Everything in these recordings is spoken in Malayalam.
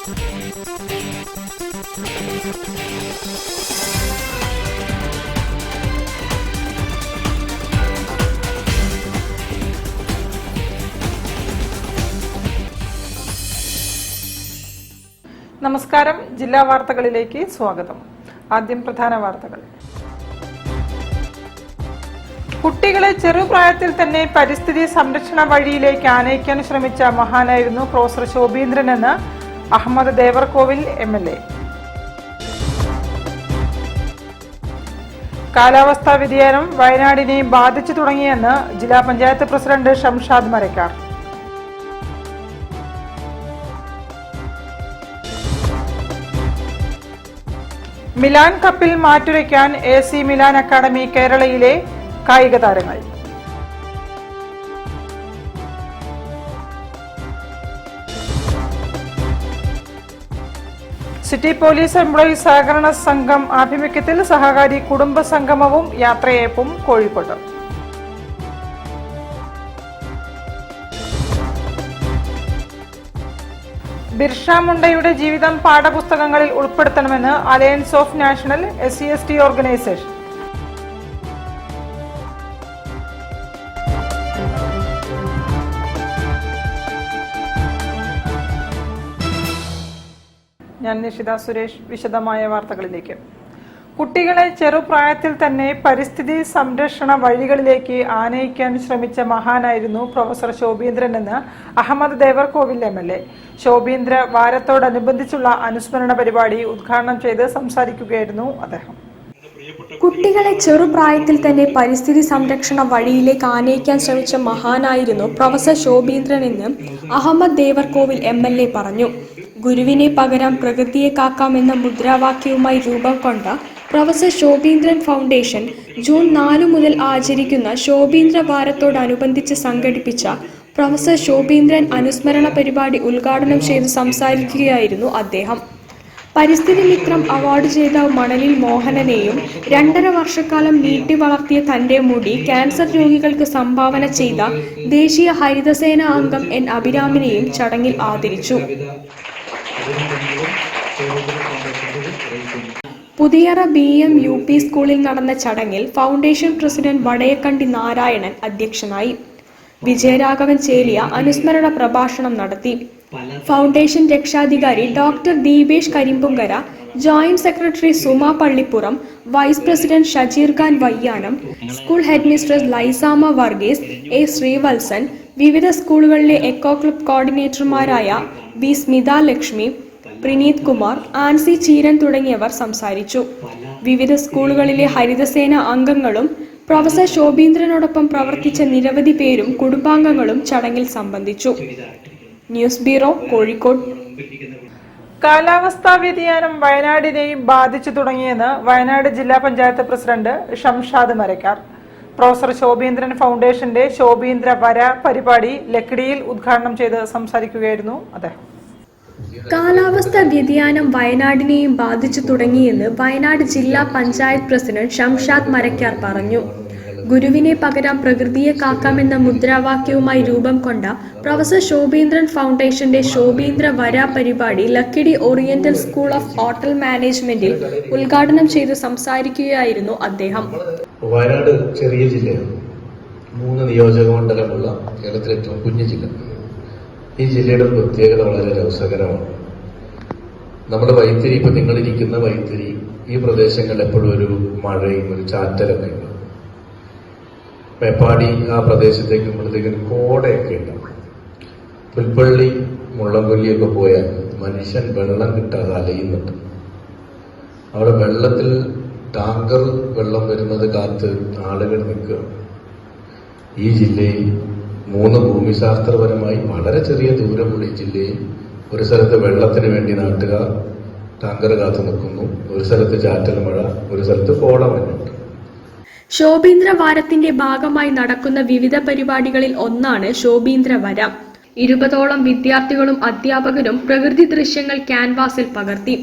നമസ്കാരം. ജില്ലാ വാർത്തകളിലേക്ക് സ്വാഗതം. ആദ്യം പ്രധാന വാർത്തകൾ. കുട്ടികളെ ചെറുപ്രായത്തിൽ തന്നെ പരിസ്ഥിതി സംരക്ഷണ വഴിയിലേക്ക് ആനയിക്കാൻ ശ്രമിച്ച മഹാനായിരുന്നു പ്രൊഫസർ ശോഭീന്ദ്രൻ എന്ന് അഹമ്മദ് ദേവർകോവിൽ MLA. കാലാവസ്ഥാ വ്യതിയാനം വയനാടിനെ ബാധിച്ചു തുടങ്ങിയെന്ന് ജില്ലാ പഞ്ചായത്ത് പ്രസിഡന്റ് ഷംഷാദ് മരക്കാർ. മിലാൻ കപ്പിൽ മാറ്റുരയ്ക്കാൻ AC മിലാൻ അക്കാദമി കേരളയിലെ കായിക താരങ്ങൾ. സിറ്റി പോലീസ് എംപ്ലോയീസ് സഹകരണ സംഘം ആഭിമുഖ്യത്തിൽ സഹകാരി കുടുംബ സംഗമവും യാത്രയയപ്പും കോഴിക്കോട്. ബിർസ മുണ്ടയുടെ ജീവിതം പാഠപുസ്തകങ്ങളിൽ ഉൾപ്പെടുത്തണമെന്ന് alliance of national SC/ST organisation. ഞാൻ നിഷിത സുരേഷ്. വിശദമായ വാർത്തകളിലേക്ക്. കുട്ടികളെ ചെറുപ്രായത്തിൽ തന്നെ പരിസ്ഥിതി സംരക്ഷണ വഴികളിലേക്ക് ആനയിക്കാൻ ശ്രമിച്ച മഹാനായിരുന്നു പ്രൊഫസർ ശോഭീന്ദ്രൻ എന്ന് അഹമ്മദ് ദേവർകോവിൽ MLA. ശോഭീന്ദ്ര വാരത്തോടനുബന്ധിച്ചുള്ള അനുസ്മരണ പരിപാടി ഉദ്ഘാടനം ചെയ്ത് സംസാരിക്കുകയായിരുന്നു അദ്ദേഹം. കുട്ടികളെ ചെറുപ്രായത്തിൽ തന്നെ പരിസ്ഥിതി സംരക്ഷണ വഴിയിലേക്ക് ആനയിക്കാൻ ശ്രമിച്ച മഹാനായിരുന്നു പ്രൊഫസർ ശോഭീന്ദ്രൻ എന്ന് അഹമ്മദ് ദേവർകോവിൽ MLA പറഞ്ഞു. ഗുരുവിനെ പകരം പ്രകൃതിയെ കാക്കാം എന്ന മുദ്രാവാക്യവുമായി രൂപം കൊണ്ട പ്രൊഫസർ ശോഭീന്ദ്രൻ ഫൗണ്ടേഷൻ ജൂൺ 4 മുതൽ ആചരിക്കുന്ന ശോഭീന്ദ്ര വാരത്തോടനുബന്ധിച്ച് സംഘടിപ്പിച്ച പ്രൊഫസർ ശോഭീന്ദ്രൻ അനുസ്മരണ പരിപാടി ഉദ്ഘാടനം ചെയ്ത് സംസാരിക്കുകയായിരുന്നു അദ്ദേഹം. പരിസ്ഥിതി മിത്രം അവാർഡ് ജേതാവ് മണലിൽ മോഹനനെയും 2.5 വർഷക്കാലം നീട്ടി വളർത്തിയ തന്റെ മുടി ക്യാൻസർ രോഗികൾക്ക് സംഭാവന ചെയ്ത ദേശീയ ഹരിതസേന അംഗം N അഭിരാമിനെയും ചടങ്ങിൽ ആദരിച്ചു. പുതിയറ BM UP സ്കൂളിൽ നടന്ന ചടങ്ങിൽ ഫൗണ്ടേഷൻ പ്രസിഡന്റ് വടയക്കണ്ടി നാരായണൻ അധ്യക്ഷനായി. വിജയരാഘവൻ ചേലിയ അനുസ്മരണ പ്രഭാഷണം നടത്തി. ഫൗണ്ടേഷൻ രക്ഷാധികാരി doctor Deepesh Karimbunkara, joint secretary Suma Pallippuram, vice president Shajeer Khan Vayyanam, school head mistress Lysamma Varghese, A Sreevalsan, വിവിധ സ്കൂളുകളിലെ എക്കോ ക്ലബ് കോർഡിനേറ്റർമാരായ B സ്മിത ലക്ഷ്മി, പ്രിനീത് കുമാർ, ആൻസി ചീരൻ തുടങ്ങിയവർ സംസാരിച്ചു. വിവിധ സ്കൂളുകളിലെ ഹരിതസേന അംഗങ്ങളും പ്രൊഫസർ ശോഭീന്ദ്രനോടൊപ്പം പ്രവർത്തിച്ച നിരവധി പേരും കുടുംബാംഗങ്ങളും ചടങ്ങിൽ സംബന്ധിച്ചു. News bureau, Kozhikode. കാലാവസ്ഥാ വ്യതിയാനം വയനാടിനെയും ബാധിച്ചു തുടങ്ങിയെന്ന് വയനാട് ജില്ലാ പഞ്ചായത്ത് പ്രസിഡന്റ് ഷംഷാദ് മരക്കാർ. പ്രൊഫസർ ശോഭീന്ദ്രൻ ഫൗണ്ടേഷന്റെ ശോഭീന്ദ്ര വര പരിപാടി ലക്കിടിയിൽ ഉദ്ഘാടനം ചെയ്ത് സംസാരിക്കുകയായിരുന്നു അദ്ദേഹം. കാലാവസ്ഥാ വ്യതിയാനം വയനാടിനെയും ബാധിച്ചു തുടങ്ങിയെന്ന് വയനാട് ജില്ലാ പഞ്ചായത്ത് പ്രസിഡന്റ് ഷംഷാദ് മരക്കാർ പറഞ്ഞു. ഗുരുവിനെ പകരം പ്രകൃതിയെ കാക്കാമെന്ന മുദ്രാവാക്യവുമായി രൂപം കൊണ്ട പ്രൊഫസർ ശോഭീന്ദ്രൻ ഫൗണ്ടേഷന്റെ ശോഭീന്ദ്ര വര പരിപാടി Lakkidi oriental school of hotel മാനേജ്മെന്റിൽ ഉദ്ഘാടനം ചെയ്ത് സംസാരിക്കുകയായിരുന്നു അദ്ദേഹം. വയനാട് ചെറിയ ജില്ലയാണ്. 3 നിയോജക മണ്ഡലമുള്ള കേരളത്തിലെ ഏറ്റവും കുഞ്ഞു ജില്ല. ഈ ജില്ലയുടെ പ്രത്യേകത വളരെ രസകരമാണ്. നമ്മുടെ വൈത്തിരി, ഇപ്പൊ നിങ്ങളിരിക്കുന്ന വൈത്തിരി, ഈ പ്രദേശങ്ങളിൽ എപ്പോഴും ഒരു മഴയും ഒരു ചാറ്റലൊക്കെ ഉണ്ട്. മേപ്പാടി ആ പ്രദേശത്തേക്ക് നമ്മളത്തേക്കും കോടയൊക്കെ ഉണ്ട്. പുൽപ്പള്ളി, മുള്ളംകൊല്ലിയൊക്കെ പോയാൽ മനുഷ്യൻ വെള്ളം കിട്ടാതെ അലയുന്നുണ്ട്. അവിടെ വെള്ളത്തിൽ ടാങ്കർ വെള്ളം വരുന്നത് കാത്ത് ആളുകൾ നിൽക്കുക. ഈ ജില്ലയിൽ 3 ഭൂമിശാസ്ത്രപരമായി വളരെ ചെറിയ ദൂരമുള്ള ഈ ജില്ലയിൽ ഒരു സ്ഥലത്ത് വെള്ളത്തിന് വേണ്ടി നാട്ടുകാർ ടാങ്കർ കാത്തു നിൽക്കുന്നു, ഒരു സ്ഥലത്ത് ചാറ്റൽ മഴ, ഒരു സ്ഥലത്ത് കോടമഞ്ഞുണ്ട്. ശോഭീന്ദ്ര വാരത്തിന്റെ ഭാഗമായി നടക്കുന്ന വിവിധ പരിപാടികളിൽ ഒന്നാണ് ശോഭീന്ദ്ര വര. 20ഓളം വിദ്യാർത്ഥികളും അധ്യാപകരും പ്രകൃതി ദൃശ്യങ്ങൾ ക്യാൻവാസിൽ പകർത്തി.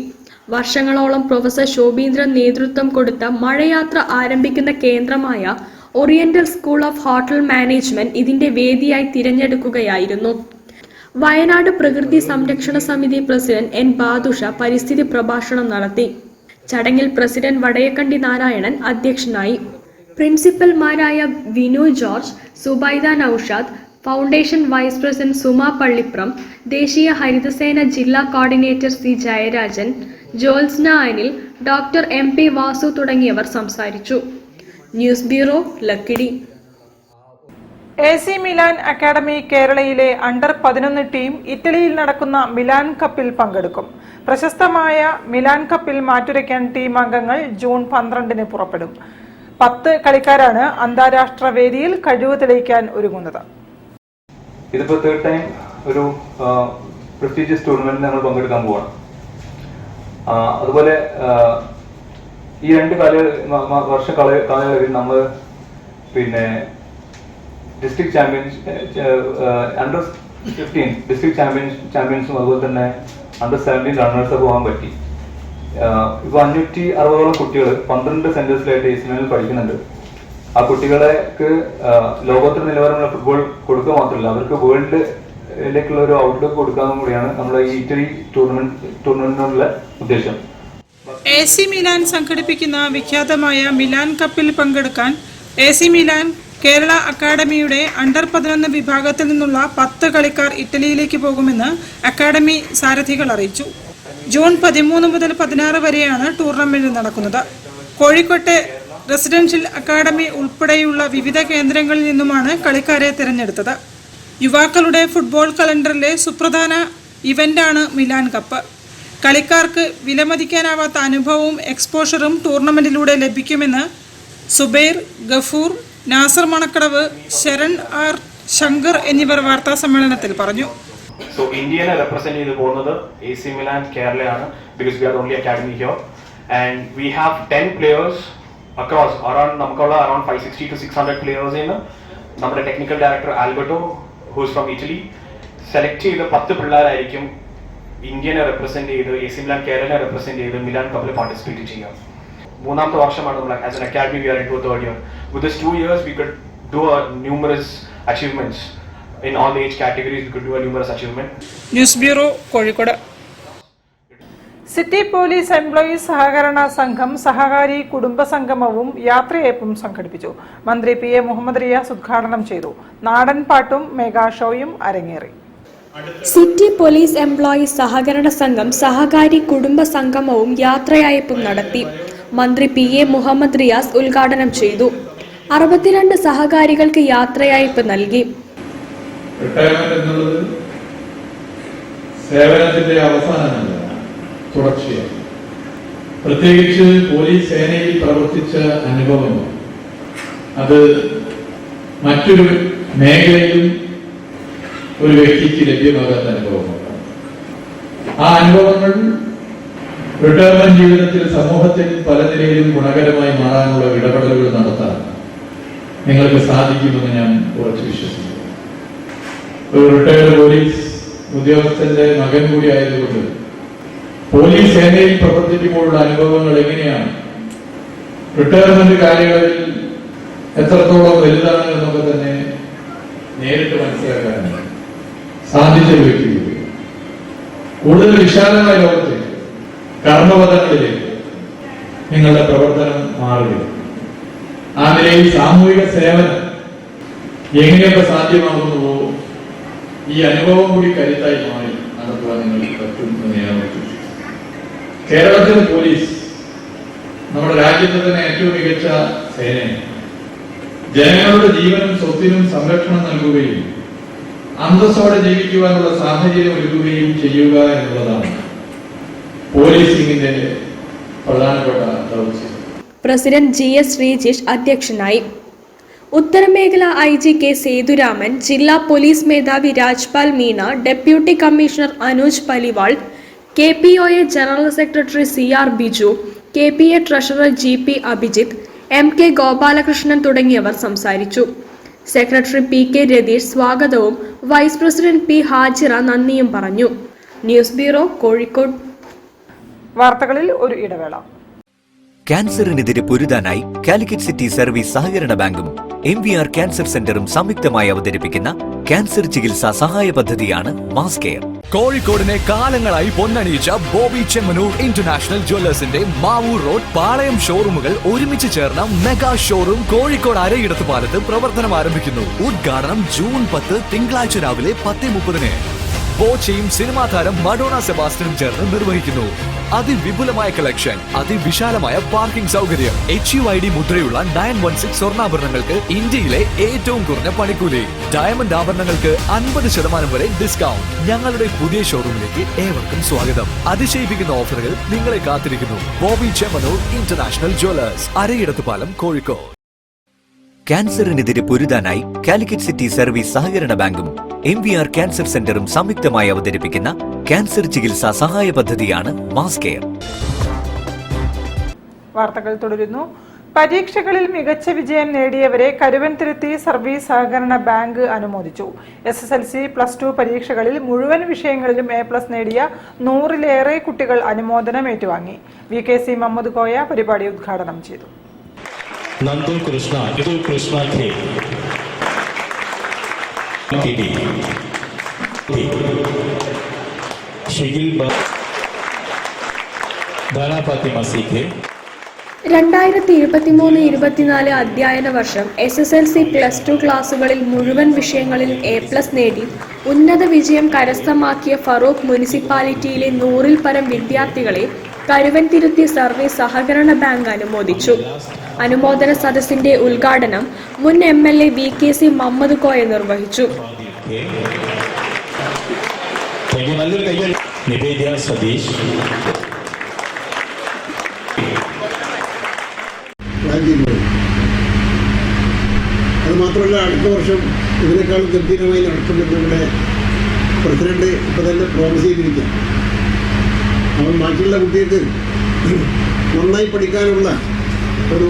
വർഷങ്ങളോളം പ്രൊഫസർ ശോഭീന്ദ്രൻ നേതൃത്വം കൊടുത്ത മഴയാത്ര ആരംഭിക്കുന്ന കേന്ദ്രമായ oriental school of hotel management ഇതിന്റെ വേദിയായി തിരഞ്ഞെടുക്കുകയായിരുന്നു. വയനാട് പ്രകൃതി സംരക്ഷണ സമിതി പ്രസിഡന്റ് എൻ ബാദുഷ പരിസ്ഥിതി പ്രഭാഷണം നടത്തി. ചടങ്ങിൽ പ്രസിഡന്റ് വടയക്കണ്ടി നാരായണൻ അധ്യക്ഷനായി. പ്രിൻസിപ്പൽമാരായ Vinu George, Subaida Noushad, foundation vice president Suma Pallipram, ദേശീയ ഹരിതസേന ജില്ലാ coordinator C Jayarajan, Jyotsna Anil, doctor MP Vasu തുടങ്ങിയവർ സംസാരിച്ചു. News bureau, Lakkidi. AC Milan academy കേരളയിലെ അണ്ടർ-11 ടീം ഇറ്റലിയിൽ നടക്കുന്ന മിലാൻ കപ്പിൽ പങ്കെടുക്കും. പ്രശസ്തമായ മിലാൻ കപ്പിൽ മാറ്റുരയ്ക്കാൻ ടീം അംഗങ്ങൾ ജൂൺ 12 പുറപ്പെടും. 10 കളിക്കാരാണ് അന്താരാഷ്ട്ര വേദിയിൽ കഴിവ് തെളിയിക്കാൻ ഒരുങ്ങുന്നത്. ഇതിപ്പോ തേർഡ് ടൈം ഒരു പ്രസ്റ്റീജിയസ് ടൂർണമെന്റിൽ നമ്മൾ പങ്കെടുക്കാൻ പോവാണ്. അതുപോലെ ഈ 2 വർഷ കാലയളവിൽ നമ്മൾ പിന്നെ ഡിസ്ട്രിക്ട് ചാമ്പ്യൻസ് അണ്ടർ-15 ഡിസ്ട്രിക്ട് ചാമ്പ്യൻസും അതുപോലെ തന്നെ അണ്ടർ-17 റണ്ണേഴ്സ് പോകാൻ പറ്റി. ഇപ്പൊ 560ഓളം കുട്ടികൾ 12 സെന്റേഴ്സിലായിട്ട് AC പഠിക്കുന്നുണ്ട്. ആ കുട്ടികളെക്ക് ലോകോത്തര നിലവാരമുള്ള ഫുട്ബോൾ കൊടുക്കുക മാത്രമല്ല, അവർക്ക് വേൾഡിലേക്കുള്ള ഒരു ഔട്ട്ലുക്ക് കൊടുക്കാനും കൂടിയാണ് നമ്മുടെ ഈ ഇറ്റലി ടൂർണമെന്റിനുള്ള ഉദ്ദേശം. AC മിലാൻ സംഘടിപ്പിക്കുന്ന വിഖ്യാതമായ മിലാൻ കപ്പിൽ പങ്കെടുക്കാൻ AC മിലാൻ കേരള അക്കാദമിയുടെ അണ്ടർ-11 വിഭാഗത്തിൽ നിന്നുള്ള 10 കളിക്കാർ ഇറ്റലിയിലേക്ക് പോകുമെന്ന് അക്കാദമി സാരഥികൾ അറിയിച്ചു. ജൂൺ 13 മുതൽ 16 വരെയാണ് ടൂർണമെന്റ് നടക്കുന്നത്. കോഴിക്കോട്ടെ റെസിഡൻഷ്യൽ അക്കാദമി ഉൾപ്പെടെയുള്ള വിവിധ കേന്ദ്രങ്ങളിൽ നിന്നുമാണ് കളിക്കാരെ തിരഞ്ഞെടുത്തത്. യുവാക്കളുടെ ഫുട്ബോൾ കലണ്ടറിലെ സുപ്രധാന ഇവന്റാണ് മിലാൻ കപ്പ്. കളിക്കാർക്ക് വിലമതിക്കാനാവാത്ത അനുഭവവും എക്സ്പോഷറും ടൂർണമെന്റിലൂടെ ലഭിക്കുമെന്ന് സുബൈർ, ഗഫൂർ, നാസർ മണക്കടവ്, ശരൺ ആർ, ശങ്കർ എന്നിവർ വാർത്താ സമ്മേളനത്തിൽ പറഞ്ഞു. So Indiana represent ചെയ്തു പോകുന്നത് AC Milan കേരളയാണ്, because we are the only academy here, and we have 10 players across around നമുക്കുള്ള around 560 to 600 players in നമ്മുടെ technical director Alberto who is from Italy select ചെയ്ത 10 പിള്ളേരായിരിക്കും ഇന്ത്യനെ റെപ്രസെന്റ് ചെയ്ത് AC Milan കേരളനെ റെപ്രസെന്റ് ചെയ്ത് മിലാൻ കപ്പിൽ പാർട്ടിസിപ്പേറ്റ് ചെയ്യുക. 3ാമത്തെ വർഷമാണ് നമ്മൾ as an academy we are into a 3rd year. With this 2 years we could do numerous achievements in all the age categories. We could do a numerous achievement. News bureau, Kozhikode. City police employees സഹകരണ സംഘം സഹകാരി കുടുംബ സംഗമവും യാത്രയയപ്പും സംഘടിപ്പിച്ചു. മന്ത്രി PA മുഹമ്മദ് റിയാസ് ഉദ്ഘാടനം ചെയ്തു. നാടൻ പാട്ടും മെഗാ ഷോയും അരങ്ങേറി. സിറ്റി പോലീസ് എംപ്ലോയീസ് സഹകരണ സംഘം സഹകാരി കുടുംബ സംഗമവും യാത്രയയപ്പും നടത്തി. മന്ത്രി PA മുഹമ്മദ് റിയാസ് ഉദ്ഘാടനം ചെയ്തു. 62 സഹകാരികൾക്ക് യാത്രയയപ്പ് നൽകി. റിട്ടയർമെന്റ് എന്നുള്ളത് സേവനത്തിന്റെ അവസാനമല്ല, തുടർച്ചയാണ്. പ്രത്യേകിച്ച് പോലീസ് സേനയിൽ പ്രവർത്തിച്ച അനുഭവം അത് മറ്റൊരു മേഖലയിലും ഒരു വ്യക്തിക്ക് ലഭ്യമാകാത്ത അനുഭവമാണ്. ആ അനുഭവങ്ങൾ റിട്ടയർമെന്റ് ജീവിതത്തിൽ സമൂഹത്തിൽ പല നിലയിലും ഗുണകരമായി മാറാനുള്ള ഇടപെടലുകൾ നടത്താൻ നിങ്ങൾക്ക് സാധിക്കുമെന്ന് ഞാൻ ഉറച്ചു വിശ്വസിക്കുന്നു. ഒരു റിട്ടയർഡ് പോലീസ് ഉദ്യോഗസ്ഥന്റെ മകൻ കൂടി ആയതുകൊണ്ട് പോലീസ് സേനയിൽ പ്രവർത്തിക്കുമ്പോഴുള്ള അനുഭവങ്ങൾ എങ്ങനെയാണ്, റിട്ടയർമെന്റ് കാലയളവിൽ എത്രത്തോളം വലുതാണ് എന്നൊക്കെ തന്നെ നേരിട്ട് മനസ്സിലാക്കാൻ സാധിച്ച വ്യക്തി കൂടുതൽ വിശാലമായ ലോകത്തേക്ക്, കർമ്മപഥങ്ങളിലേക്ക് നിങ്ങളുടെ പ്രവർത്തനം മാറുക. ആ നിലയിൽ സാമൂഹിക സേവനം എങ്ങനെയൊക്കെ സാധ്യമാകുന്നുവോ ഈ അനുഭവം കൂടി കരുത്തായി മാറി നടത്തുവാൻ നിങ്ങൾക്ക് പറ്റും എന്ന് ഞാൻ വിശ്വസിക്കുന്നു. കേരളത്തിലെ പോലീസ് നമ്മുടെ രാജ്യത്തെ തന്നെ ഏറ്റവും മികച്ച സേനയാണ്. ജനങ്ങളുടെ ജീവനും സ്വത്തിനും സംരക്ഷണം നൽകുകയും അന്തസ്സോടെ ജീവിക്കുവാനുള്ള സാഹചര്യം ഒരുക്കുകയും ചെയ്യുക എന്നുള്ളതാണ് പോലീസിംഗിന്റെ പ്രധാനപ്പെട്ട ദൗത്യം. പ്രസിഡന്റ് GS ശ്രീജിഷ് അധ്യക്ഷനായി. ഉത്തരമേഖല IG K സേതുരാമൻ, ജില്ലാ പോലീസ് മേധാവി Rajpal Meena, deputy commissioner Anuj Paliwal, KPOA general secretary CR Biju, KPA treasurer GP Abhijith, MK Gopalakrishnan തുടങ്ങിയവർ സംസാരിച്ചു. സെക്രട്ടറി PK രതീഷ് സ്വാഗതവും വൈസ് പ്രസിഡന്റ് P ഹാജിറ നന്ദിയും പറഞ്ഞു. News bureau, Kozhikode. വാർത്തകളിൽ ഒരു ഇടവേള. ക്യാൻസറിനെതിരെ പൊരുതാനായി കാലിക്കറ്റ് സിറ്റി സർവീസ് സഹകരണ ബാങ്കും MVR ക്യാൻസർ സെന്ററും സംയുക്തമായി അവതരിപ്പിക്കുന്ന ക്യാൻസർ ചികിത്സാ സഹായ പദ്ധതിയാണ് മാസ് കെയർ. കോഴിക്കോടിനെ കാലങ്ങളായി പൊന്നണിയിച്ച ബോബി ചെമ്മനൂർ ഇന്റർനാഷണൽ ജ്വല്ലേഴ്സിന്റെ മാവൂർ റോഡ് പാളയം ഷോറൂമുകൾ ഒരുമിച്ച് ചേർന്ന മെഗാ ഷോറൂം കോഴിക്കോട് അരയിടത്ത് പാലത്ത് പ്രവർത്തനം ആരംഭിക്കുന്നു. ഉദ്ഘാടനം ജൂൺ 10 തിങ്കളാഴ്ച രാവിലെ 10:30. ബോച്ചയും സിനിമാ താരം മഡോണ സെബാസ്റ്റ്യനും ചേർന്ന് നിർവഹിക്കുന്നു. അതിവിപുലമായ കളക്ഷൻ, അതിവിശാലമായ പാർക്കിംഗ് സൗകര്യം, HUID മുദ്രയുള്ള 916 സ്വർണ്ണാഭരണങ്ങൾക്ക് ഇന്ത്യയിലെ ഏറ്റവും കുറഞ്ഞ പണിക്കൂലി, ഡയമണ്ട് ആഭരണങ്ങൾക്ക് 50% വരെ ഡിസ്കൗണ്ട്. ഞങ്ങളുടെ പുതിയ ഷോറൂമിലേക്ക് ഏവർക്കും സ്വാഗതം. അതിശയിപ്പിക്കുന്ന ഓഫറുകൾ നിങ്ങളെ കാത്തിരിക്കുന്നു. ബോബി ചെമ്മനൂർ ഇന്റർനാഷണൽ ജ്വല്ലേഴ്സ്, അരയിടത്ത് പാലം, കോഴിക്കോട്. ക്യാൻസറിനെതിരെ പൊരുതാനായി കാലിക്കറ്റ് സിറ്റി സർവീസ് സഹകരണ ബാങ്കും MVR ക്യാൻസർ സെന്ററും സംയുക്തമായി അവതരിപ്പിക്കുന്ന ക്യാൻസർ ചികിത്സാ സഹായ പദ്ധതിയാണ് മാസ് കെയർ. വാർത്തകൾ തുടരുന്നു. പരീക്ഷകളിൽ മികച്ച വിജയം നേടിയവരെ കരുവൻതുരുത്തി സർവീസ് സഹകരണ ബാങ്ക് അനുമോദിച്ചു. SSLC, +2 പരീക്ഷകളിൽ മുഴുവൻ വിഷയങ്ങളിലും A+ നേടിയ 100-ലേറെ കുട്ടികൾ അനുമോദനം ഏറ്റുവാങ്ങി. VKC മുഹമ്മദ് കോയ പരിപാടി ഉദ്ഘാടനം ചെയ്തു. നന്ദു കൃഷ്ണ, ഇത് കൃഷ്ണ കെ, ഷിഗിൽ ധാരാ ഫാത്തിമ സിഖെ. 2023-24 അധ്യയന വർഷം SSLC, +2 ക്ലാസുകളിൽ മുഴുവൻ വിഷയങ്ങളിൽ A+ നേടി ഉന്നത വിജയം കരസ്ഥമാക്കിയ ഫറൂഖ് മുനിസിപ്പാലിറ്റിയിലെ 100-ൽ പരം വിദ്യാർത്ഥികളെ കരുവൻതുരുത്തി സർവീസ് സഹകരണ ബാങ്ക് അനുമോദിച്ചു. അനുമോദന സദസ്സിന്റെ ഉദ്ഘാടനം മുൻ MLA VKC മുഹമ്മദ് കോയ നിർവഹിച്ചു. അത് മാത്രമല്ല, അടുത്ത വർഷം ഇതിനേക്കാൾ ഗംഭീരമായി നടക്കുമെന്ന് നമ്മുടെ പ്രസിഡന്റ് ഇപ്പം തന്നെ പ്രോമിസ് ചെയ്തിരിക്കുക. അവൻ ബാക്കിയുള്ള കുട്ടികൾക്ക് നന്നായി പഠിക്കാനുള്ള ഒരു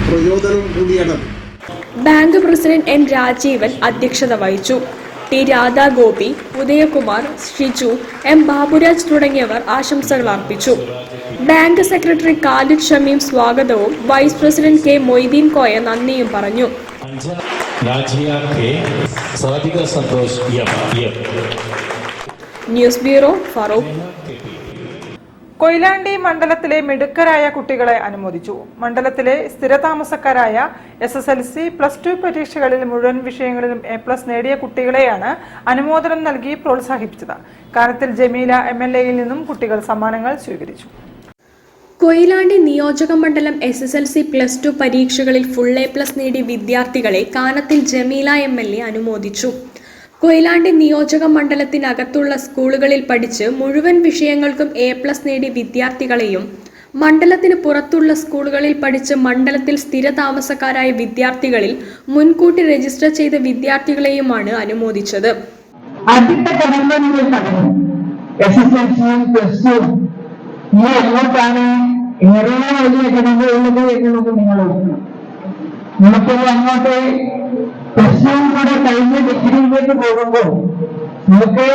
പ്രചോദനം കൂടിയാണ്. ബാങ്ക് പ്രസിഡന്റ് N രാജീവൻ അധ്യക്ഷത വഹിച്ചു. T രാധാഗോപി, ഉദയകുമാർ, ഷിജു, M ബാബുരാജ് തുടങ്ങിയവർ ആശംസകൾ അർപ്പിച്ചു. ബാങ്ക് സെക്രട്ടറി ഖാലിദ് ഷമീം സ്വാഗതവും vice president K Moideen Koya നന്ദിയും പറഞ്ഞു. News bureau, Farooq. കൊയിലാണ്ടി മണ്ഡലത്തിലെ മിടുക്കരായ കുട്ടികളെ അനുമോദിച്ചു. മണ്ഡലത്തിലെ സ്ഥിരതാമസക്കാരായ SSLC, +2 പരീക്ഷകളിൽ മുഴുവൻ വിഷയങ്ങളിലും A+ നേടിയ കുട്ടികളെയാണ് അനുമോദനം നൽകി പ്രോത്സാഹിപ്പിച്ചത്. കാനത്തിൽ ജമീല MLAയിൽ നിന്നും കുട്ടികൾ സമ്മാനങ്ങൾ സ്വീകരിച്ചു. കൊയിലാണ്ടി നിയോജക മണ്ഡലം SSLC, +2 പരീക്ഷകളിൽ ഫുൾ A+ നേടിയ വിദ്യാർത്ഥികളെ കാനത്തിൽ ജമീല MLA അനുമോദിച്ചു. കൊയിലാണ്ടി നിയോജക മണ്ഡലത്തിനകത്തുള്ള സ്കൂളുകളിൽ പഠിച്ച് മുഴുവൻ വിഷയങ്ങൾക്കും A+ നേടിയ വിദ്യാർത്ഥികളെയും മണ്ഡലത്തിന് പുറത്തുള്ള സ്കൂളുകളിൽ പഠിച്ച് മണ്ഡലത്തിൽ സ്ഥിരതാമസക്കാരായ വിദ്യാർത്ഥികളിൽ മുൻകൂട്ടി രജിസ്റ്റർ ചെയ്ത വിദ്യാർത്ഥികളെയുമാണ് അനുമോദിച്ചത്. ആദ്യത്തെ കടമ്പ നിങ്ങൾ പറഞ്ഞു, SSLC-യും +2 ഇനി അങ്ങോട്ടാണ് ഏറെ വലിയ കടമ്പ ഉള്ളത് എന്നുള്ളത് നിങ്ങൾ ഓർക്കണം. നമുക്കൊരു അങ്ങോട്ട് +2 കൂടെ കഴിഞ്ഞ് ഡിഗ്രിയിലേക്ക് പോകുമ്പോൾ നമുക്ക്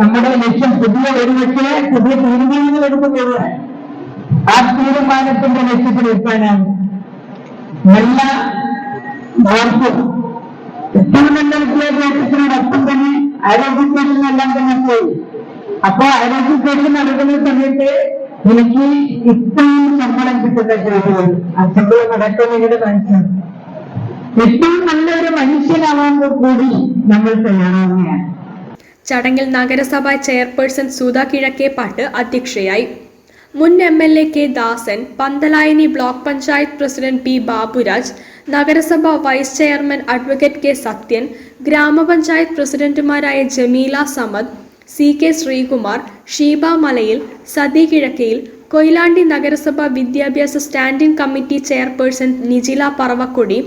നമ്മുടെ ലക്ഷ്യം പുതിയ തീരുമാനങ്ങൾ എടുക്കുമ്പോൾ ആ തീരുമാനത്തിന്റെ ലക്ഷ്യത്തിലെത്താനാണ് നല്ല മാർക്കും ഏറ്റവും നല്ല വിദ്യാഭ്യാസത്തിനോടൊപ്പം തന്നെ ആരോഗ്യത്തിനെല്ലാം തന്നെ പോയി. അപ്പൊ ആരോഗ്യത്തിൽ നടക്കുന്ന സമയത്ത് എനിക്ക് ഇത്രയും ശമ്പളം കിട്ടുന്ന ജോലികൾ, ആ ശമ്പളം നടക്കുന്നതിന്റെ മനസ്സിലാണ് ഏറ്റവും നല്ലൊരു മനുഷ്യനാവാൻ കൂടി നമ്മൾ തയ്യാറാവുകയാണ്. ചടങ്ങിൽ നഗരസഭാ ചെയർപേഴ്സൺ സുധ കിഴക്കേപ്പാട്ട് അധ്യക്ഷയായി. മുൻ MLA K Dasan, Panthalayani block panchayat president P Baburaj, നഗരസഭ vice chairman advocate K Sathyan, ഗ്രാമപഞ്ചായത്ത് പ്രസിഡന്റുമാരായ ജമീല സമദ്, CK ശ്രീകുമാർ, ഷീബ മലയിൽ, സതി കിഴക്കയിൽ, കൊയിലാണ്ടി നഗരസഭ വിദ്യാഭ്യാസ standing committee chairperson Nijila Paravakkodi,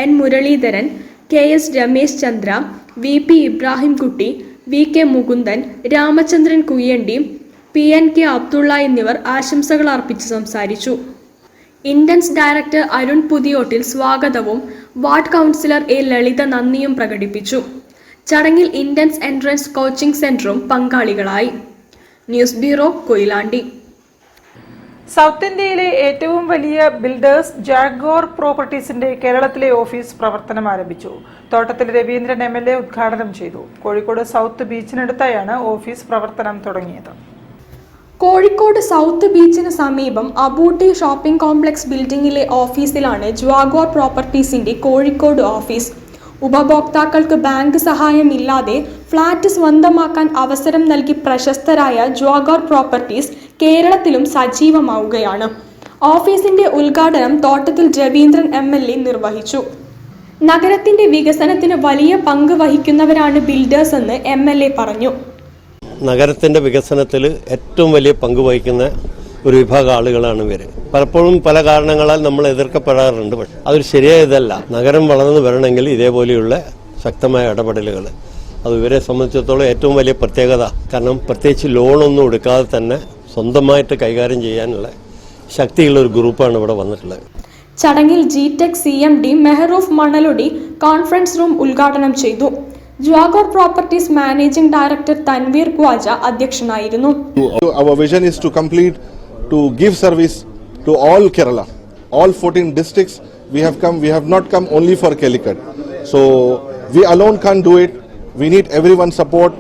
N Muraleedharan, KS Ramesh Chandra, VP Ibrahimkutty, VK Mukundan, Ramachandran Kuyyandi, PNK Abdulla എന്നിവർ ആശംസകൾ അർപ്പിച്ച് സംസാരിച്ചു. ഇന്റൻസ് ഡയറക്ടർ അരുൺ പുതിയോട്ടിൽ സ്വാഗതവും വാർഡ് കൗൺസിലർ A ലളിത നന്ദിയും പ്രകടിപ്പിച്ചു. ചടങ്ങിൽ ഇന്റൻസ് എൻട്രൻസ് കോച്ചിംഗ് സെന്ററും പങ്കാളികളായി. News bureau, Koyilandy. സൗത്ത് ഇന്ത്യയിലെ ഏറ്റവും വലിയ ബിൽഡേഴ്സ് ജാഗ്വാർ പ്രോപ്പർട്ടീസിന്റെ കേരളത്തിലെ ഓഫീസ് പ്രവർത്തനം ആരംഭിച്ചു. തോട്ടത്തിൽ രവീന്ദ്രൻ MLA ഉദ്ഘാടനം ചെയ്തു. കോഴിക്കോട് സൗത്ത് ബീച്ചിനടുത്തായാണ് ഓഫീസ് പ്രവർത്തനം തുടങ്ങിയത്. കോഴിക്കോട് സൗത്ത് ബീച്ചിന് സമീപം അബൂട്ടി ഷോപ്പിംഗ് കോംപ്ലക്സ് ബിൽഡിംഗിലെ ഓഫീസിലാണ് ജാഗ്വാർ പ്രോപ്പർട്ടീസിന്റെ കോഴിക്കോട് ഓഫീസ്. ഉപഭോക്താക്കൾക്ക് ബാങ്ക് സഹായമില്ലാതെ ഫ്ളാറ്റ് സ്വന്തമാക്കാൻ അവസരം നൽകി പ്രശസ്തരായ ജാഗ്വാർ പ്രോപ്പർട്ടീസ് കേരളത്തിലും സജീവമാവുകയാണ്. ഓഫീസിന്റെ ഉദ്ഘാടനം തോട്ടത്തിൽ രവീന്ദ്രൻ MLA നിർവഹിച്ചു. നഗരത്തിന്റെ വികസനത്തിന് വലിയ പങ്ക് വഹിക്കുന്നവരാണ് ബിൽഡേഴ്സ് എന്ന് MLA പറഞ്ഞു. നഗരത്തിന്റെ വികസനത്തിൽ ഏറ്റവും വലിയ പങ്ക് വഹിക്കുന്ന ഒരു വിഭാഗം ആളുകളാണ് ഇവര്. പലപ്പോഴും പല കാരണങ്ങളാൽ നമ്മൾ എതിർക്കപ്പെടാറുണ്ട്. പക്ഷെ അതൊരു ശരിയായതല്ല. നഗരം വളർന്നു വരണമെങ്കിൽ ഇതേപോലെയുള്ള ശക്തമായ ഇടപെടലുകൾ അത് ഇവരെ സംബന്ധിച്ചിടത്തോളം ഏറ്റവും വലിയ പ്രത്യേകത. കാരണം പ്രത്യേകിച്ച് ലോണൊന്നും എടുക്കാതെ തന്നെ സ്വന്തമായിട്ട് കൈകാര്യം ചെയ്യാനുള്ള ശക്തിയുള്ള ഒരു ഗ്രൂപ്പാണ് ഇവിടെ വന്നിട്ടുള്ളത്. ചടങ്ങിൽ GTech CMD Mehroof Manaludi conference room ഉദ്ഘാടനം ചെയ്തു. Jaguar properties managing director Tanveer Khwaja അധ്യക്ഷനായിരുന്നു. Our vision is to complete to give service to all Kerala, all 14 districts. We have not come only for Calicut. So we alone can't do it. We need everyone's support.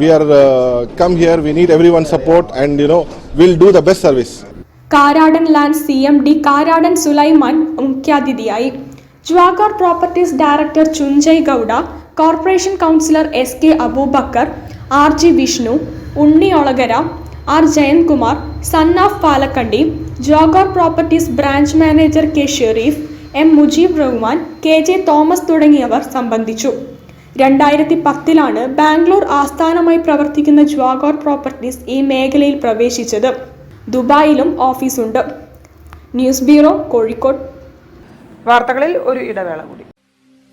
We are come here. We need everyone's support, and we'll do the best service. Karadan land CMD Karadan Sulaiman മുഖ്യാതിഥിയായി. ജാഗ്വാർ പ്രോപ്പർട്ടീസ് ഡയറക്ടർ ചുഞ്ചയ് Gowda, corporation councillor SK Aboobacker, RG Vishnu, Unni Olakara, R Jayankumar, son of Palakkandy, Jaguar properties branch manager K Shereef, M Mujeeb Rahman, KJ Thomas തുടങ്ങിയവർ സംബന്ധിച്ചു. 2010 ബാംഗ്ലൂർ ആസ്ഥാനമായി പ്രവർത്തിക്കുന്ന ജാഗ്വാർ പ്രോപ്പർട്ടീസ് ഈ മേഖലയിൽ പ്രവേശിച്ചത്. ദുബായിലും ഓഫീസുണ്ട്. News bureau, Kozhikode. വാർത്തകളിൽ ഒരു ഇടവേള കൂടി.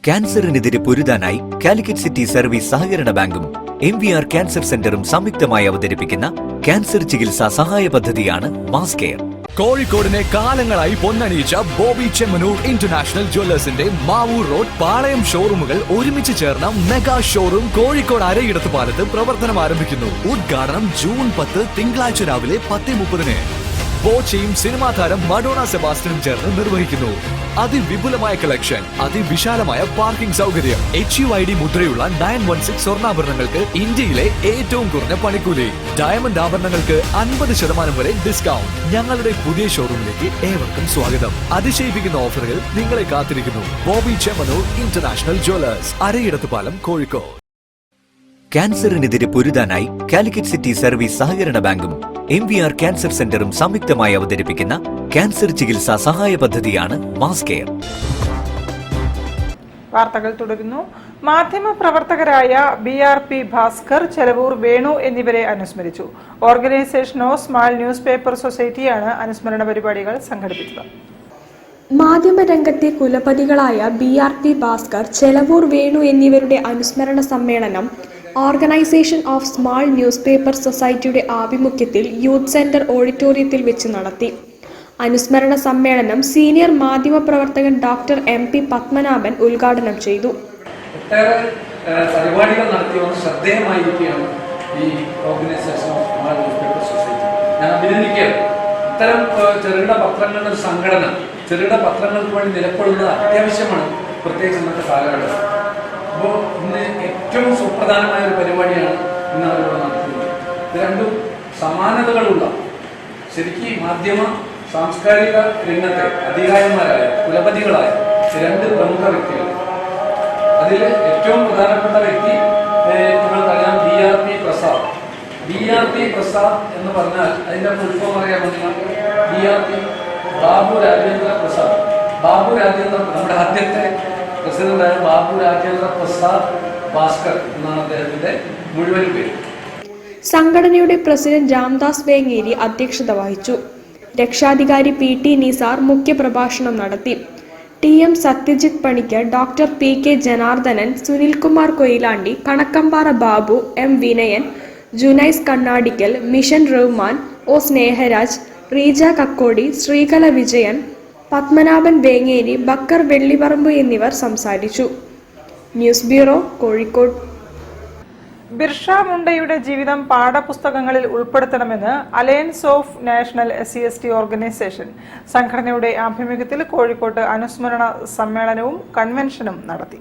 ക്യാൻസറിനെതിരെ പൊരുതാനായി കാലിക്കറ്റ് സിറ്റി സർവീസ് സഹകരണ ബാങ്കും MVR ക്യാൻസർ സെന്ററും സംയുക്തമായി അവതരിപ്പിക്കുന്ന ക്യാൻസർ ചികിത്സാ സഹായ പദ്ധതിയാണ് മാസ് കെയർ. കോഴിക്കോടിനെ കാലങ്ങളായി പൊന്നണിയിച്ച ബോബി ചെമ്മനൂർ ഇന്റർനാഷണൽ ജ്വല്ലേഴ്സിന്റെ മാവൂർ റോഡ് പാളയം ഷോറൂമുകൾ ഒരുമിച്ച് ചേർന്ന മെഗാ ഷോറൂം കോഴിക്കോട് അരയിടത്ത് പാലത്ത് പ്രവർത്തനം ആരംഭിക്കുന്നു. ഉദ്ഘാടനം ജൂൺ 10 തിങ്കളാഴ്ച രാവിലെ 10:30. ബോച്ചയും സിനിമാ താരം മഡോണ സെബാസ്റ്റ്യനും ചേർന്ന് നിർവഹിക്കുന്നു. അതിവിപുലമായ കളക്ഷൻ, അതിവിശാലമായ പാർക്കിംഗ് സൗകര്യം, HUID മുദ്രയുള്ള 916 സ്വർണ്ണാഭരണങ്ങൾക്ക് ഇന്ത്യയിലെ ഏറ്റവും കുറഞ്ഞ പണിക്കൂലി, ഡയമണ്ട് ആഭരണങ്ങൾക്ക് 50% വരെ ഡിസ്കൗണ്ട്. ഞങ്ങളുടെ പുതിയ ഷോറൂമിലേക്ക് ഏവർക്കും സ്വാഗതം. അതിശയിപ്പിക്കുന്ന ഓഫറുകൾ നിങ്ങളെ കാത്തിരിക്കുന്നു. ബോബി ചെമ്മനൂർ ഇന്റർനാഷണൽ ജ്വല്ലേഴ്സ്, അരയിടത്ത് പാലം, കോഴിക്കോട്. ക്യാൻസറിനെതിരെ പൊരുതാനായി കാലിക്കറ്റ് സിറ്റി സർവീസ് സഹകരണ ബാങ്കും MVR ക്യാൻസർ സെന്ററും സംയുക്തമായി അവതരിപ്പിക്കുന്ന ക്യാൻസർ ചികിത്സാ സഹായ പദ്ധതിയാണ് മാസ് കെയർ. വാർത്തകൾ തുടരുന്നു. മാധ്യമപ്രവർത്തകരായ BRP ഭാസ്കർ, ചെലവൂർ വേണു എന്നിവരെ അനുസ്മരിച്ചു. Organisation of small newspaper സൊസൈറ്റിയാണ് അനുസ്മരണ പരിപാടികൾ സംഘടിപ്പിച്ചത്. മാധ്യമരംഗത്തെ കുലപതികളായ BRP ഭാസ്കർ, ചെലവൂർ വേണു എന്നിവരുടെ അനുസ്മരണ സമ്മേളനം organisation of small news paper സൊസൈറ്റിയുടെ ആഭിമുഖ്യത്തിൽ യൂത്ത് സെന്റർ ഓഡിറ്റോറിയത്തിൽ വെച്ച് നടത്തി. അനുസ്മരണ സമ്മേളനം സീനിയർ മാധ്യമപ്രവർത്തകൻ ഡോക്ടർ MP പത്മനാഭൻ ഉദ്ഘാടനം ചെയ്തു. പരിപാടികൾ നടത്തി വന്ന് ശ്രദ്ധേയമായിരിക്കുകയാണ് ഈ organisation of small news paper society. ഞാൻ അഭിനന്ദിക്കുകയാണ്. ഇത്തരം ചെറുകിട പത്രങ്ങളുടെ ഒരു സംഘടന, ചെറുകിട പത്രങ്ങൾക്ക് വേണ്ടി നിലകൊള്ളുന്നത് അത്യാവശ്യമാണ്, പ്രത്യേകിച്ച് ഇന്നത്തെ കാലഘട്ടം. അപ്പോൾ ഇന്ന് ഏറ്റവും സുപ്രധാനമായ ഒരു പരിപാടിയാണ് ഇന്ന് അവരിവിടെ നടത്തുന്നത്. ഇത് രണ്ടും സമാനതകളുള്ള, ശരിക്കും മാധ്യമ സാംസ്കാരിക രംഗത്തെ അധികാരിമാരായ കുലപതികളായ രണ്ട് പ്രമുഖ വ്യക്തികൾ. അതിൽ ഏറ്റവും പ്രധാനപ്പെട്ട വ്യക്തി നിങ്ങൾക്കറിയാം BRP പ്രസാദ്. BRP പ്രസാദ് എന്ന് പറഞ്ഞാൽ അതിന്റെ ഫുൾഫോം അറിയാമോ നിങ്ങൾ? BRP ബാബു രാജേന്ദ്ര പ്രസാദ്. ബാബു രാജേന്ദ്ര, നമ്മുടെ ആദ്യത്തെ പ്രസിഡന്റായ ബാബു രാജേന്ദ്ര പ്രസാദ് ഭാസ്കർ എന്നാണ് അദ്ദേഹത്തിന്റെ മുഴുവൻ പേര്. സംഘടനയുടെ പ്രസിഡന്റ് രാംദാസ് വേങ്ങേരി അധ്യക്ഷത വഹിച്ചു. രക്ഷാധികാരി PT നിസാർ മുഖ്യപ്രഭാഷണം നടത്തി. TM Sathyajith Panicker, doctor PK Janardhanan, Sunilkumar Koyilandy, Kanakkampara Babu, M Vinayan, Junais Kannadikkal, mission Rahman, O Sneharaj, Reeja Kakkodi, Sreekala Vijayan, Padmanabhan Vengeri, Bakker Vellipparamba എന്നിവർ സംസാരിച്ചു. News bureau, Kozhikode. ബിർസ മുണ്ടയുടെ ജീവിതം പാഠപുസ്തകങ്ങളിൽ ഉൾപ്പെടുത്തണമെന്ന് alliance of national SC/ST organisation സംഘടനയുടെ ആഭിമുഖ്യത്തിൽ കോഴിക്കോട്ട് അനുസ്മരണ സമ്മേളനവും കൺവെൻഷനും നടത്തി.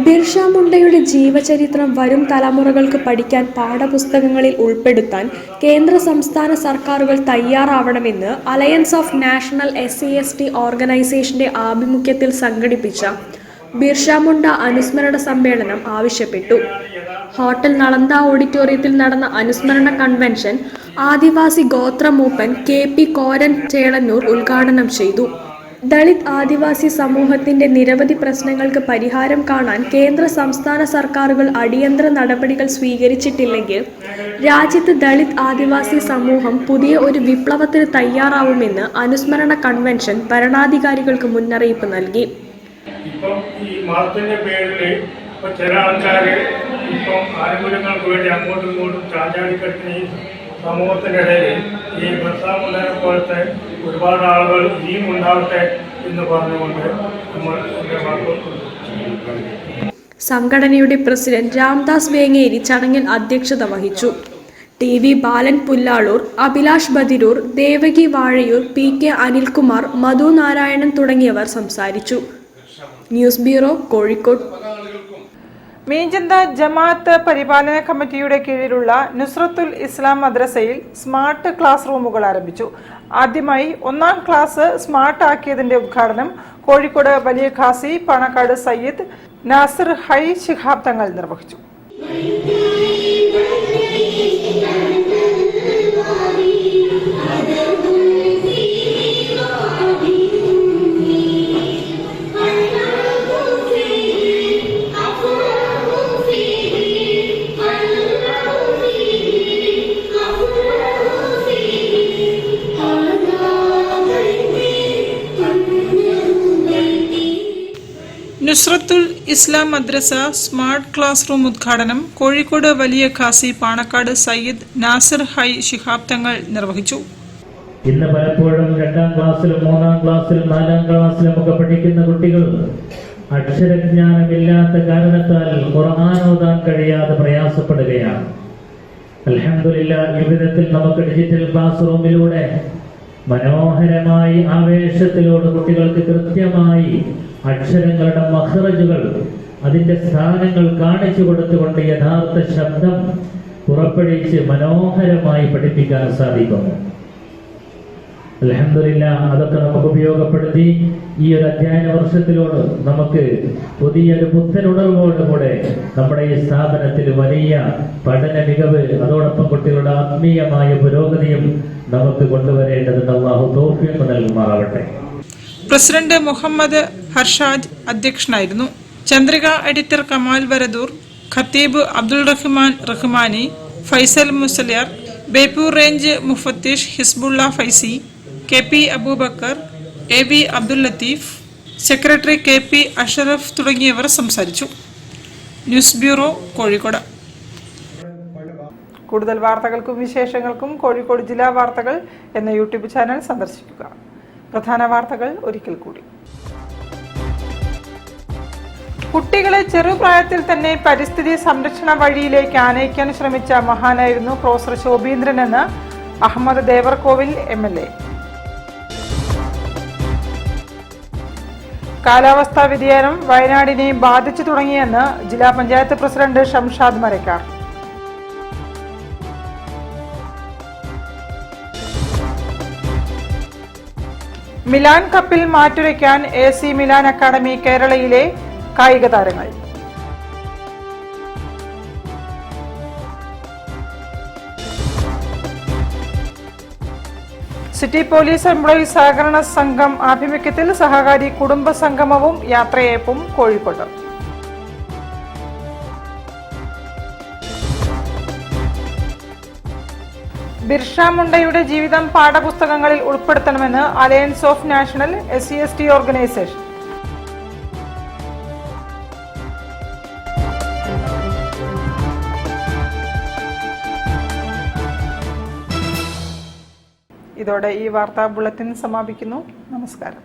ബിർസ മുണ്ടയുടെ ജീവചരിത്രം വരും തലമുറകൾക്ക് പഠിക്കാൻ പാഠപുസ്തകങ്ങളിൽ ഉൾപ്പെടുത്താൻ കേന്ദ്ര സംസ്ഥാന സർക്കാരുകൾ തയ്യാറാവണമെന്ന് അലയൻസ് ഓഫ് നാഷണൽ SC/ST ഓർഗനൈസേഷന്റെ ആഭിമുഖ്യത്തിൽ സംഘടിപ്പിച്ച ബിർസ മുണ്ട അനുസ്മരണ സമ്മേളനം ആവശ്യപ്പെട്ടു. ഹോട്ടൽ നളന്ദ ഓഡിറ്റോറിയത്തിൽ നടന്ന അനുസ്മരണ കൺവെൻഷൻ ആദിവാസി ഗോത്രമൂപ്പൻ KP കോരൻ ചേളന്നൂർ ഉദ്ഘാടനം ചെയ്തു. ദളിത് ആദിവാസി സമൂഹത്തിന്റെ നിരവധി പ്രശ്നങ്ങൾക്ക് പരിഹാരം കാണാൻ കേന്ദ്ര സംസ്ഥാന സർക്കാരുകൾ അടിയന്തര നടപടികൾ സ്വീകരിച്ചിട്ടില്ലെങ്കിൽ രാജ്യത്ത് ദളിത് ആദിവാസി സമൂഹം പുതിയ ഒരു വിപ്ലവത്തിന് തയ്യാറാവുമെന്ന് അനുസ്മരണ കൺവെൻഷൻ ഭരണാധികാരികൾക്ക് മുന്നറിയിപ്പ് നൽകി. ഇപ്പം ഈ മതത്തിന്റെ പേരിൽ ഇപ്പൊ ചില ആൾക്കാര് ഇപ്പം ആനുകൂല്യങ്ങൾക്ക് വേണ്ടി അങ്ങോട്ടും ഇങ്ങോട്ടും ചാഞ്ചാടിക്കെടുക്കുന്ന ഈ സമൂഹത്തിന്റെ ഇടയിൽ ഈ ബിർസ മുണ്ടനെ പോലത്തെ ഒരുപാട് ആളുകൾ ഇനിയും ഉണ്ടാവട്ടെ എന്ന് പറഞ്ഞുകൊണ്ട് നമ്മൾ സംഘടനയുടെ പ്രസിഡന്റ് രാംദാസ് വേങ്ങേരി ചടങ്ങിൽ അധ്യക്ഷത വഹിച്ചു. TV ബാലൻ പുല്ലാളൂർ, അഭിലാഷ് ബദിരൂർ, ദേവകി വാഴയൂർ, PK അനിൽകുമാർ, മധു നാരായണൻ തുടങ്ങിയവർ സംസാരിച്ചു. News bureau, Kozhikode. മീഞ്ചന്ത ജമാഅത്ത് പരിപാലന കമ്മിറ്റിയുടെ കീഴിലുള്ള നുസ്രത്തുൽ ഇസ്ലാം മദ്രസയിൽ സ്മാർട്ട് ക്ലാസ് റൂമുകൾ ആരംഭിച്ചു. ആദ്യമായി 1ാം ക്ലാസ് സ്മാർട്ട് ആക്കിയതിന്റെ ഉദ്ഘാടനം കോഴിക്കോട് വലിയ ഖാസി പാണക്കാട് സയ്യിദ് നാസിർ ഹൈ ശിഹാബ് തങ്ങൾ നിർവഹിച്ചു. നുസ്രത്തുൽ ഇസ്ലാം മദ്രസ സ്മാർട്ട് ക്ലാസ് റൂം ഉദ്ഘാടനം കോഴിക്കോട് വലിയ ഖാസി പാണക്കാട് സയ്യിദ് നാസിർ ഹൈ ശിഹാബ് തങ്ങൾ നിർവഹിച്ചു. ഇന്ന് പലപ്പോഴും 2ാം ക്ലാസ്സിലും 3ാം ക്ലാസ്സിലും 4ാം ക്ലാസ്സിലും ഒക്കെ പഠിക്കുന്ന കുട്ടികൾ അക്ഷരജ്ഞാനമില്ലാത്ത കാരണത്താൽ ഖുർആൻ ഓതാൻ കഴിയാതെ പ്രയാസപ്പെടുകയാണ്. അൽഹംദുലില്ലാഹ്, ഈ വിധത്തിൽ നമുക്ക് ഡിജിറ്റൽ ക്ലാസ് റൂമിലൂടെ മനോഹരമായി ആവേശത്തിലൂടെ കുട്ടികൾക്ക് കൃത്യമായി അക്ഷരങ്ങളുടെ മഖ്റജുകൾ, അതിന്റെ സ്ഥാനങ്ങൾ കാണിച്ചു കൊടുത്തുകൊണ്ട് യഥാർത്ഥ ശബ്ദം പുറപ്പെടുവിച്ച് മനോഹരമായി പഠിപ്പിക്കാൻ സാധിക്കുന്നു. അൽഹംദുലില്ലാഹ്, അതൊക്കെ നമുക്ക് ഉപയോഗപ്പെടുത്തി ഈ ഒരു അധ്യയന വർഷത്തിലോട് നമുക്ക് പുതിയൊരു പുത്തനുണർവോടുകൂടെ നമ്മുടെ ഈ സ്ഥാപനത്തിൽ വലിയ പഠന മികവ്, അതോടൊപ്പം കുട്ടികളുടെ ആത്മീയമായ പുരോഗതിയും നമുക്ക് കൊണ്ടുവരേണ്ടതുണ്ട്. അല്ലാഹു തൗഫീഖ് നൽകുമാറാവട്ടെ. പ്രസിഡന്റ് മുഹമ്മദ് ഹർഷാദ് അധ്യക്ഷനായിരുന്നു. ചന്ദ്രിക എഡിറ്റർ കമാൽ വരദൂർ, ഖത്തീബ് അബ്ദുൾ റഹ്മാൻ റഹ്മാനി, ഫൈസൽ മുസലിയാർ, ബേപ്പൂർ റേഞ്ച് മുഫത്തിഷ് Hizbullah Faizy, KP Aboobacker, AB Abdul Latheef, secretary KP Ashraf തുടങ്ങിയവർ സംസാരിച്ചു. News bureau, Kozhikode. കൂടുതൽ വാർത്തകൾക്കും വിശേഷങ്ങൾക്കും കോഴിക്കോട് ജില്ലാ വാർത്തകൾ എന്ന യൂട്യൂബ് ചാനൽ സന്ദർശിക്കുക. പ്രധാന വാർത്തകൾ ഒരിക്കൽ കൂടി. കുട്ടികളെ ചെറുപ്രായത്തിൽ തന്നെ പരിസ്ഥിതി സംരക്ഷണ വഴിയിലേക്ക് ആനയിക്കാൻ ശ്രമിച്ച മഹാനായിരുന്നു പ്രൊഫസർ ശോഭീന്ദ്രൻ എന്ന് അഹമ്മദ് ദേവർകോവിൽ MLA. കാലാവസ്ഥാ വ്യതിയാനം വയനാടിനെയും ബാധിച്ചു തുടങ്ങിയെന്ന് ജില്ലാ പഞ്ചായത്ത് പ്രസിഡന്റ് ഷംഷാദ് മരക്കാർ. മിലാൻ കപ്പിൽ മാറ്റുരയ്ക്കാൻ AC മിലാൻ അക്കാദമി കേരളയിലെ കായിക താരങ്ങൾ. സിറ്റി പോലീസ് എംപ്ലോയീസ് സഹകരണ സംഘം ആഭിമുഖ്യത്തിൽ സഹകാരി കുടുംബ സംഗമവും യാത്രയയപ്പും കോഴിക്കോട്. ബിർസ മുണ്ടയുടെ ജീവിതം പാഠപുസ്തകങ്ങളിൽ ഉൾപ്പെടുത്തണമെന്ന് alliance of national SC/ST organisation. ഇതോടെ ഈ വാർത്താ ബുള്ളറ്റിൻ സമാപിക്കുന്നു. നമസ്കാരം.